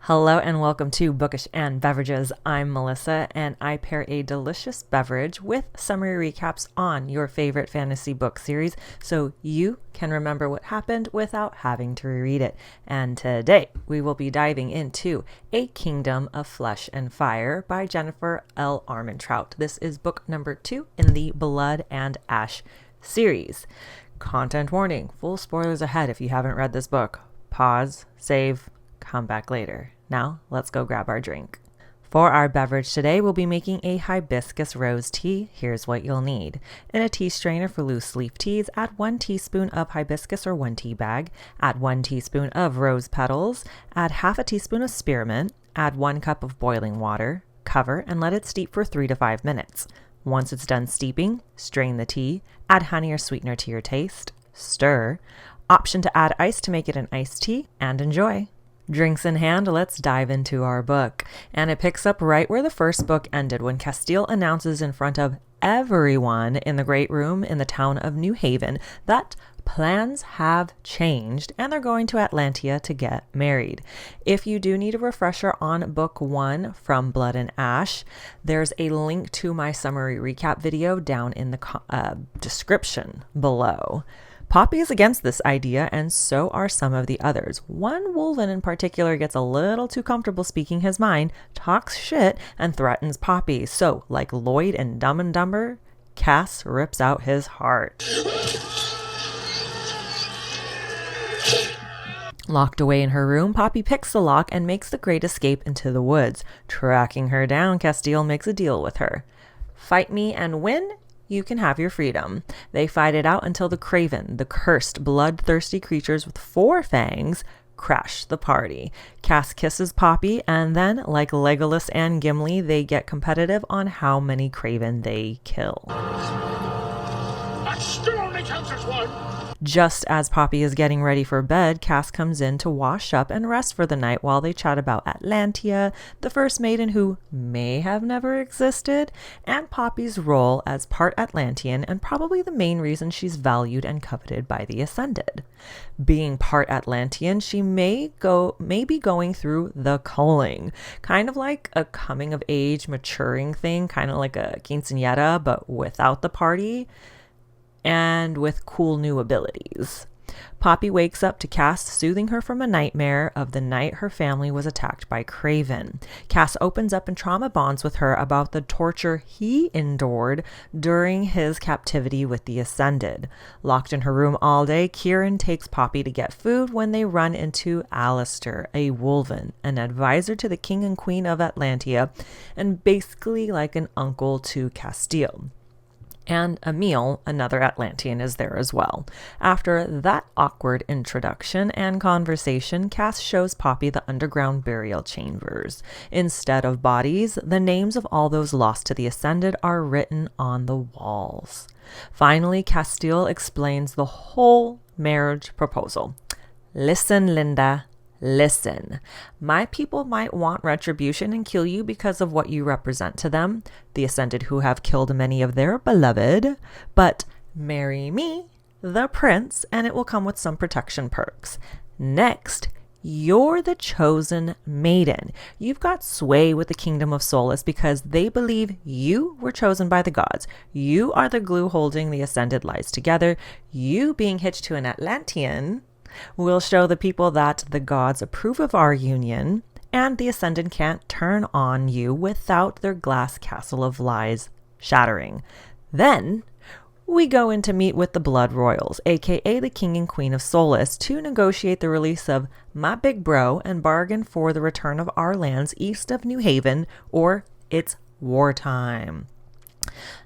Hello and welcome to Bookish and Beverages. I'm Melissa and I pair a delicious beverage with summary recaps on your favorite fantasy book series so you can remember what happened without having to reread it. And today we will be diving into A Kingdom of Flesh and Fire by Jennifer L. Armentrout. This is book number 2 in the Blood and Ash series. Content warning, full spoilers ahead if you haven't read this book. Pause, save, come back later. Now, let's go grab our drink. For our beverage today, we'll be making a Hibiscus Rose Tea. Here's what you'll need. In a tea strainer for loose leaf teas, add 1 teaspoon of hibiscus or 1 tea bag. Add 1 teaspoon of rose petals. Add half a teaspoon of spearmint. Add 1 cup of boiling water. Cover and let it steep for 3 to 5 minutes. Once it's done steeping, strain the tea. Add honey or sweetener to your taste. Stir. Option to add ice to make it an iced tea, and enjoy. Drinks in hand, let's dive into our book. And it picks up right where the first book ended when Castile announces in front of everyone in the great room in the town of New Haven that plans have changed and they're going to Atlantia to get married. If you do need a refresher on book 1 from Blood and Ash, there's a link to my summary recap video down in the description below. Poppy is against this idea, and so are some of the others. One Wolven in particular gets a little too comfortable speaking his mind, talks shit, and threatens Poppy. So, like Lloyd in Dumb and Dumber, Cass rips out his heart. Locked away in her room, Poppy picks the lock and makes the great escape into the woods. Tracking her down, Castile makes a deal with her. Fight me and win? You can have your freedom. They fight it out until the Craven, the cursed, bloodthirsty creatures with 4 fangs, crash the party. Cass kisses Poppy, and then, like Legolas and Gimli, they get competitive on how many Craven they kill. That still only counts as 1. Just as Poppy is getting ready for bed, Cass comes in to wash up and rest for the night while they chat about Atlantia, the first maiden who may have never existed, and Poppy's role as part Atlantean and probably the main reason she's valued and coveted by the Ascended. Being part Atlantean, she may be going through the culling, kind of like a coming of age maturing thing, kind of like a quinceañera, but without the party and with cool new abilities. Poppy wakes up to Cass soothing her from a nightmare of the night her family was attacked by Craven. Cass opens up and trauma bonds with her about the torture he endured during his captivity with the Ascended. Locked in her room all day, Kieran takes Poppy to get food when they run into Alistair, a Wolven, an advisor to the King and Queen of Atlantia, and basically like an uncle to Castile. And Emil, another Atlantean, is there as well. After that awkward introduction and conversation, Cass shows Poppy the underground burial chambers. Instead of bodies, the names of all those lost to the Ascended are written on the walls. Finally, Castile explains the whole marriage proposal. Listen, Linda. Listen, my people might want retribution and kill you because of what you represent to them, the Ascended who have killed many of their beloved, but marry me, the prince, and it will come with some protection perks. Next, you're the chosen maiden. You've got sway with the Kingdom of Solace because they believe you were chosen by the gods. You are the glue holding the Ascended lives together. You being hitched to an Atlantean will show the people that the gods approve of our union, and the Ascended can't turn on you without their glass castle of lies shattering. Then we go in to meet with the Blood Royals, aka the King and Queen of Solace, to negotiate the release of my big bro and bargain for the return of our lands east of New Haven, or it's wartime.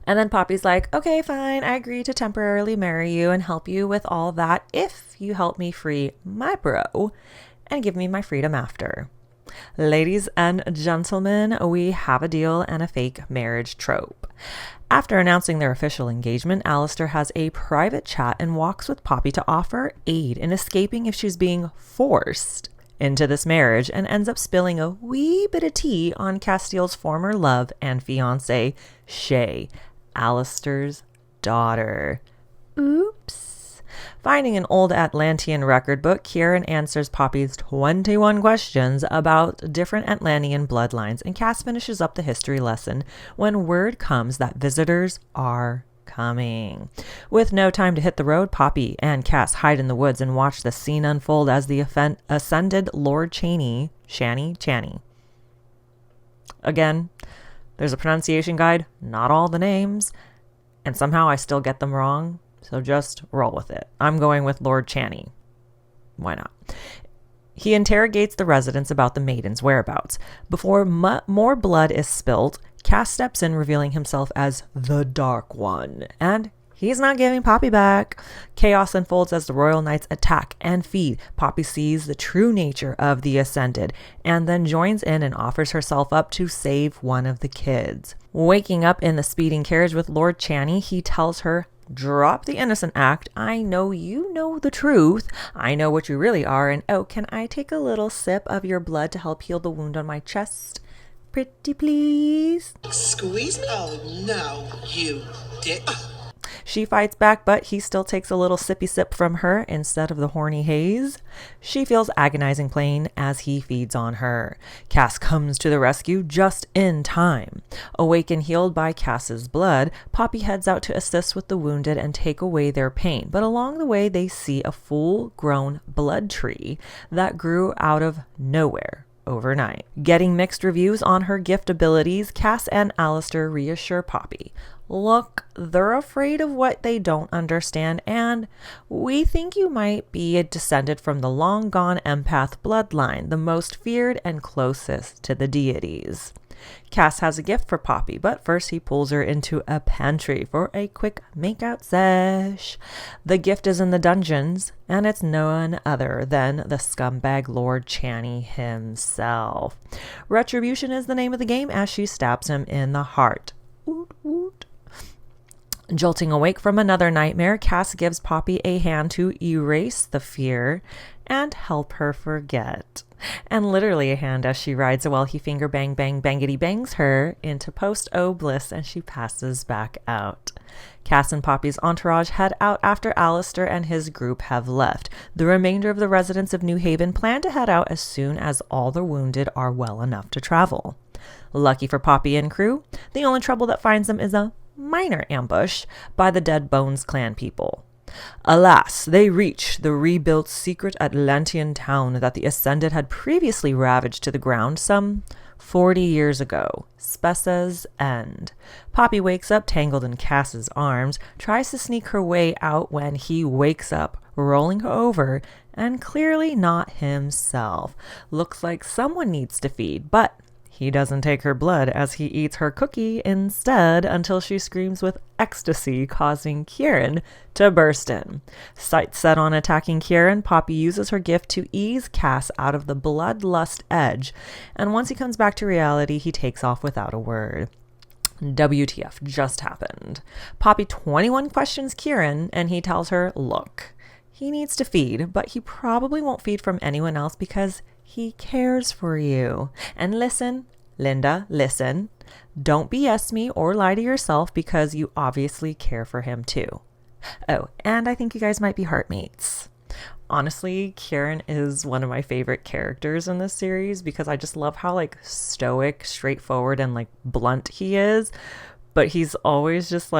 And then Poppy's like, okay, fine, I agree to temporarily marry you and help you with all that if you help me free my bro and give me my freedom after. Ladies and gentlemen, we have a deal and a fake marriage trope. After announcing their official engagement, Alistair has a private chat and walks with Poppy to offer aid in escaping if she's being forced into this marriage, and ends up spilling a wee bit of tea on Castile's former love and fiancé, Shay, Alistair's daughter. Oops. Finding an old Atlantean record book, Kieran answers Poppy's 21 questions about different Atlantean bloodlines, and Cass finishes up the history lesson when word comes that visitors are coming. With no time to hit the road, Poppy and Cass hide in the woods and watch the scene unfold as the ascended Lord Chaney. Again, there's a pronunciation guide, not all the names, and somehow I still get them wrong. So just roll with it. I'm going with Lord Chaney. Why not? He interrogates the residents about the maiden's whereabouts. Before more blood is spilt, Cass steps in, revealing himself as the Dark One. And he's not giving Poppy back. Chaos unfolds as the Royal Knights attack and feed. Poppy sees the true nature of the Ascended and then joins in and offers herself up to save one of the kids. Waking up in the speeding carriage with Lord Chaney, he tells her, "Drop the innocent act. I know you know the truth. I know what you really are. And oh, can I take a little sip of your blood to help heal the wound on my chest? Pretty please." Squeeze me? Oh, no, you dick. She fights back, but he still takes a little sippy sip from her instead of the horny haze. She feels agonizing pain as he feeds on her. Cass comes to the rescue just in time. Awake and healed by Cass's blood, Poppy heads out to assist with the wounded and take away their pain. But along the way, they see a full-grown blood tree that grew out of nowhere overnight. Getting mixed reviews on her gift abilities, Cass and Alistair reassure Poppy. Look, they're afraid of what they don't understand, and we think you might be descended from the long-gone empath bloodline, the most feared and closest to the deities. Cass has a gift for Poppy, but first he pulls her into a pantry for a quick make-out sesh. The gift is in the dungeons, and it's none other than the scumbag Lord Chaney himself. Retribution is the name of the game as she stabs him in the heart. Woot woot. Jolting awake from another nightmare, Cass gives Poppy a hand to erase the fear and help her forget. And literally a hand as she rides while he finger bang bang bangity bangs her into post-O bliss and she passes back out. Cass and Poppy's entourage head out after Alistair and his group have left. The remainder of the residents of New Haven plan to head out as soon as all the wounded are well enough to travel. Lucky for Poppy and crew, the only trouble that finds them is a minor ambush by the Dead Bones clan people. Alas, they reach the rebuilt secret Atlantean town that the Ascended had previously ravaged to the ground some 40 years ago. Spessa's End. Poppy wakes up tangled in Cass's arms, tries to sneak her way out when he wakes up, rolling her over, and clearly not himself. Looks like someone needs to feed, but he doesn't take her blood as he eats her cookie instead until she screams with ecstasy, causing Kieran to burst in. Sights set on attacking Kieran, Poppy uses her gift to ease Cass out of the bloodlust edge, and once he comes back to reality, he takes off without a word. WTF just happened. Poppy 21 questions Kieran, and he tells her, look, he needs to feed, but he probably won't feed from anyone else because he cares for you. And listen, Linda, listen. Don't BS me or lie to yourself because you obviously care for him too. Oh, and I think you guys might be heartmates. Honestly, Kieran is one of my favorite characters in this series because I just love how stoic, straightforward, and blunt he is. But he's always just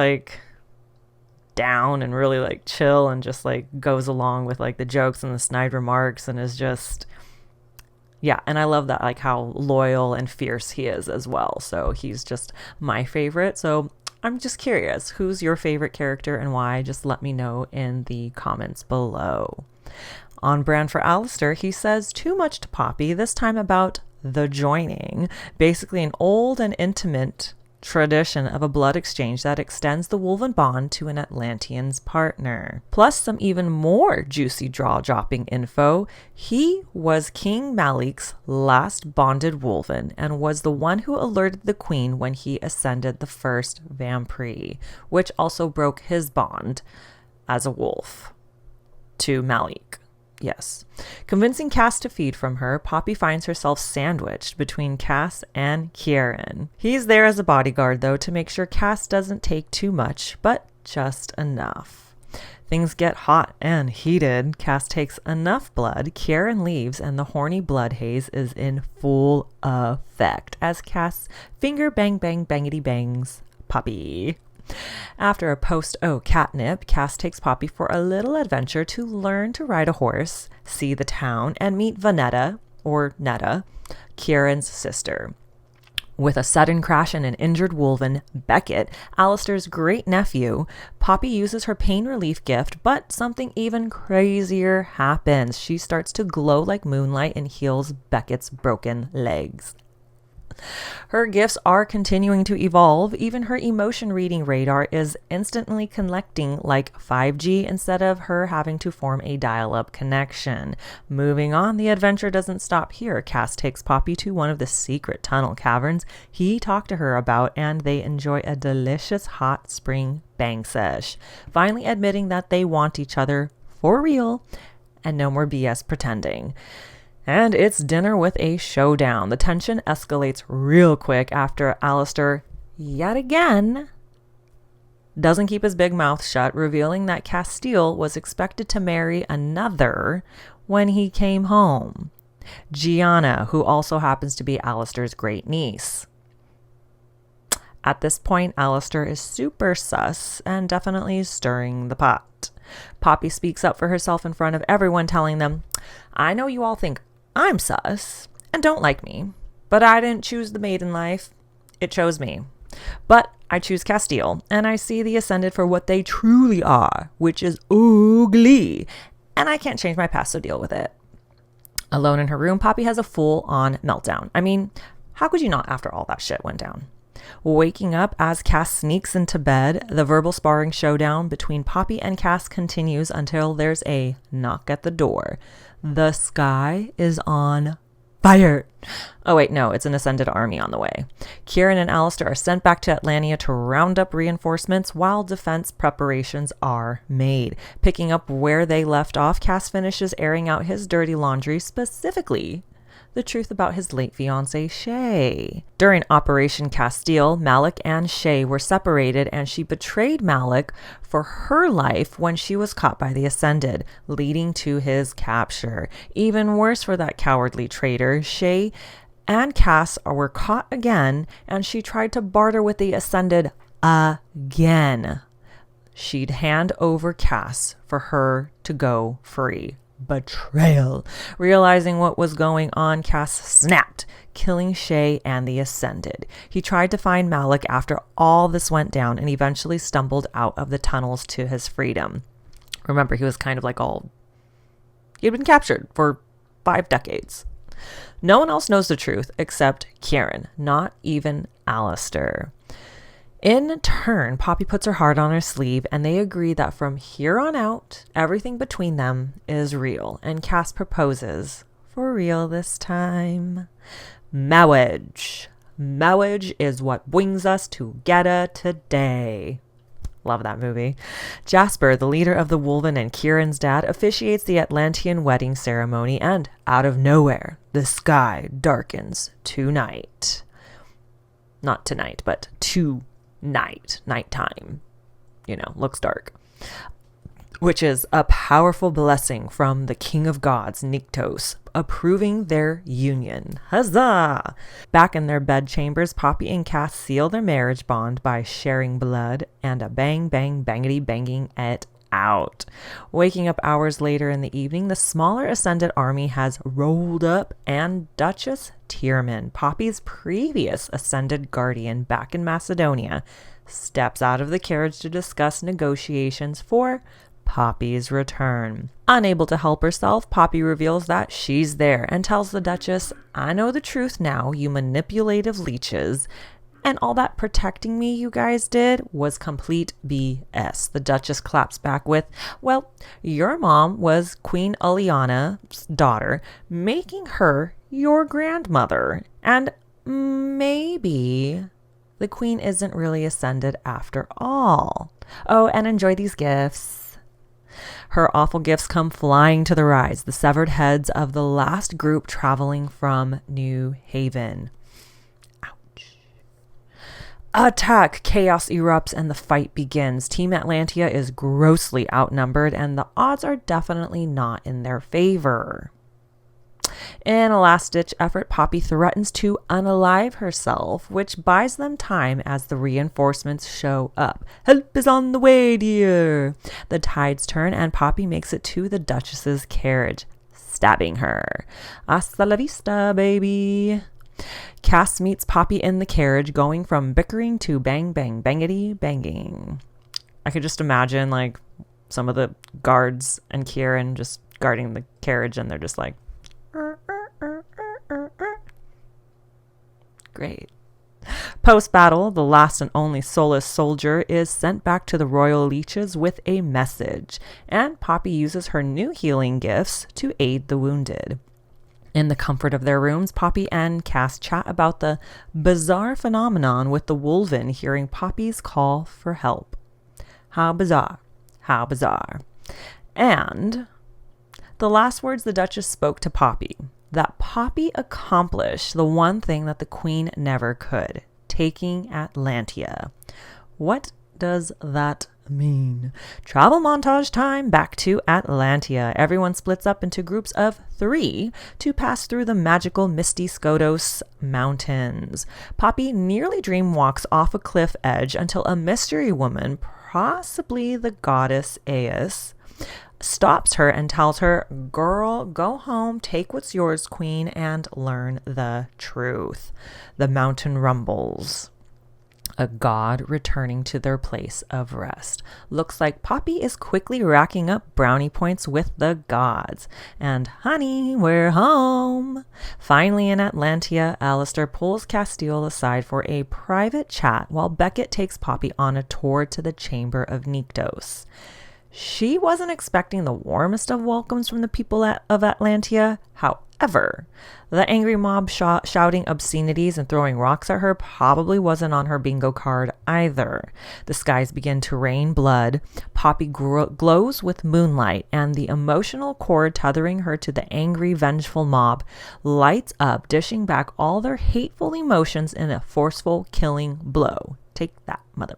down and really chill and just goes along with the jokes and the snide remarks and is just... Yeah, and I love that, how loyal and fierce he is as well. So he's just my favorite. So I'm just curious, who's your favorite character and why? Just let me know in the comments below. On brand for Alistair, he says too much to Poppy, this time about the joining. Basically an old and intimate tradition of a blood exchange that extends the woven bond to an Atlantean's partner. Plus some even more juicy jaw-dropping info. He was King Malik's last bonded wolven and was the one who alerted the queen when he ascended the first vampire, which also broke his bond as a wolf to Malik. Yes. Convincing Cass to feed from her, Poppy finds herself sandwiched between Cass and Kieran. He's there as a bodyguard, though, to make sure Cass doesn't take too much, but just enough. Things get hot and heated. Cass takes enough blood, Kieran leaves, and the horny blood haze is in full effect as Cass finger bang bang bangity bangs Poppy. After a post-O catnip, Cass takes Poppy for a little adventure to learn to ride a horse, see the town, and meet Vanetta, or Netta, Kieran's sister. With a sudden crash and an injured Wolven, Beckett, Alistair's great-nephew, Poppy uses her pain relief gift, but something even crazier happens. She starts to glow like moonlight and heals Beckett's broken legs. Her gifts are continuing to evolve. Even her emotion reading radar is instantly collecting like 5G instead of her having to form a dial-up connection. Moving on, the adventure doesn't stop here. Cass takes Poppy to one of the secret tunnel caverns he talked to her about, and they enjoy a delicious hot spring bang sesh, finally admitting that they want each other for real and no more BS pretending. And it's dinner with a showdown. The tension escalates real quick after Alistair, yet again, doesn't keep his big mouth shut, revealing that Castile was expected to marry another when he came home. Gianna, who also happens to be Alistair's great niece. At this point, Alistair is super sus and definitely stirring the pot. Poppy speaks up for herself in front of everyone, telling them, I know you all think I'm sus and don't like me, but I didn't choose the maiden life. It chose me. But I choose Castile, and I see the Ascended for what they truly are, which is ugly, and I can't change my past, so deal with it. Alone in her room, Poppy has a full-on meltdown. I mean, how could you not after all that shit went down? Waking up as Cass sneaks into bed, the verbal sparring showdown between Poppy and Cass continues until there's a knock at the door. The sky is on fire. Oh wait, no, it's an Ascended army on the way. Kieran and Alistair are sent back to Atlantia to round up reinforcements while defense preparations are made. Picking up where they left off, Cass finishes airing out his dirty laundry, specifically the truth about his late fiancée, Shay. During Operation Castile, Malik and Shay were separated, and she betrayed Malik for her life when she was caught by the Ascended, leading to his capture. Even worse for that cowardly traitor, Shay and Cass were caught again, and she tried to barter with the Ascended again. She'd hand over Cass for her to go free. Betrayal. Realizing what was going on, Cass snapped, killing Shay and the Ascended. He tried to find Malik after all this went down and eventually stumbled out of the tunnels to his freedom. Remember, he was kind of like he had been captured for 5 decades. No one else knows the truth except Kieran, not even Alistair. In turn, Poppy puts her heart on her sleeve, and they agree that from here on out, everything between them is real, and Cass proposes for real this time. Marriage. Marriage is what brings us together today. Love that movie. Jasper, the leader of the Wolven and Kieran's dad, officiates the Atlantean wedding ceremony, and out of nowhere, the sky darkens tonight. Not tonight, but nighttime, looks dark, which is a powerful blessing from the King of Gods, Nyktos, approving their union. Huzzah! Back in their bed chambers, Poppy and Cass seal their marriage bond by sharing blood and a bang bang bangity banging it out. Waking up hours later in the evening, the smaller Ascended army has rolled up, and Duchess Tierman, Poppy's previous Ascended guardian back in Macedonia, steps out of the carriage to discuss negotiations for Poppy's return. Unable to help herself, Poppy reveals that she's there and tells the Duchess, I know the truth now, you manipulative leeches. And all that protecting me you guys did was complete BS. The Duchess claps back with, well, your mom was Queen Aliana's daughter, making her your grandmother. And maybe the queen isn't really Ascended after all. Oh, and enjoy these gifts. Her awful gifts come flying to the rise, the severed heads of the last group traveling from New Haven. Attack! Chaos erupts and the fight begins. Team Atlantia is grossly outnumbered and the odds are definitely not in their favor. In a last-ditch effort, Poppy threatens to unalive herself, which buys them time as the reinforcements show up. Help is on the way, dear! The tides turn and Poppy makes it to the Duchess's carriage, stabbing her. Hasta la vista, baby! Cass meets Poppy in the carriage, going from bickering to bang, bang, bangity, banging. I could just imagine, like, some of the guards and Kieran just guarding the carriage, and they're just like, great. Post-battle, the last and only soulless soldier is sent back to the royal leeches with a message, and Poppy uses her new healing gifts to aid the wounded. In the comfort of their rooms, Poppy and Cass chat about the bizarre phenomenon with the Wolven hearing Poppy's call for help. How bizarre. How bizarre. And the last words the Duchess spoke to Poppy, that Poppy accomplished the one thing that the Queen never could, taking Atlantia. What does that mean? Travel montage time back to Atlantia. Everyone splits up into groups of 3 to pass through the magical Misty Skodos mountains. Poppy nearly dream walks off a cliff edge until a mystery woman, possibly the goddess Aes, stops her and tells her, girl, go home, take what's yours, queen, and learn the truth. The mountain rumbles. A god returning to their place of rest. Looks like Poppy is quickly racking up brownie points with the gods. And honey, we're home. Finally in Atlantia, Alistair pulls Castile aside for a private chat while Beckett takes Poppy on a tour to the chamber of Nyktos. She wasn't expecting the warmest of welcomes from the people of Atlantia. However, the angry mob shouting obscenities and throwing rocks at her probably wasn't on her bingo card either. The skies begin to rain blood. Poppy glows with moonlight, and the emotional cord tethering her to the angry, vengeful mob lights up, dishing back all their hateful emotions in a forceful, killing blow. Take that, mother.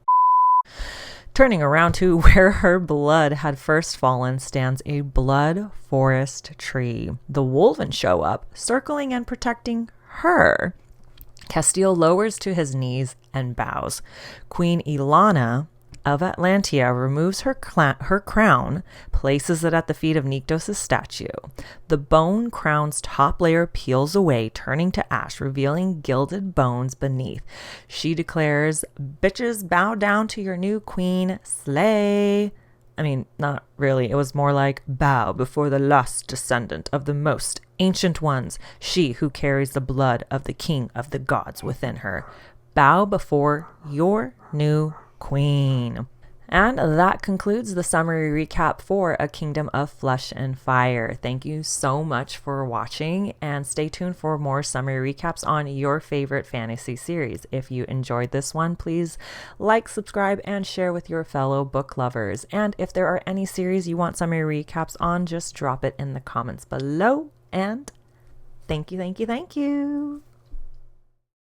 Turning around to where her blood had first fallen stands a blood forest tree. The Wolven show up, circling and protecting her. Castile lowers to his knees and bows. Queen Ilana of Atlantia removes her crown, places it at the feet of Nyktos' statue. The bone crown's top layer peels away, turning to ash, revealing gilded bones beneath. She declares, bitches, bow down to your new queen, slay. I mean, not really. It was more like, bow before the lost descendant of the most ancient ones, she who carries the blood of the king of the gods within her. Bow before your new queen. And that concludes the summary recap for A Kingdom of Flesh and Fire. Thank you so much for watching, and stay tuned for more summary recaps on your favorite fantasy series. If you enjoyed this one, please like, subscribe, and share with your fellow book lovers. And if there are any series you want summary recaps on, just drop it in the comments below. And thank you, thank you, thank you.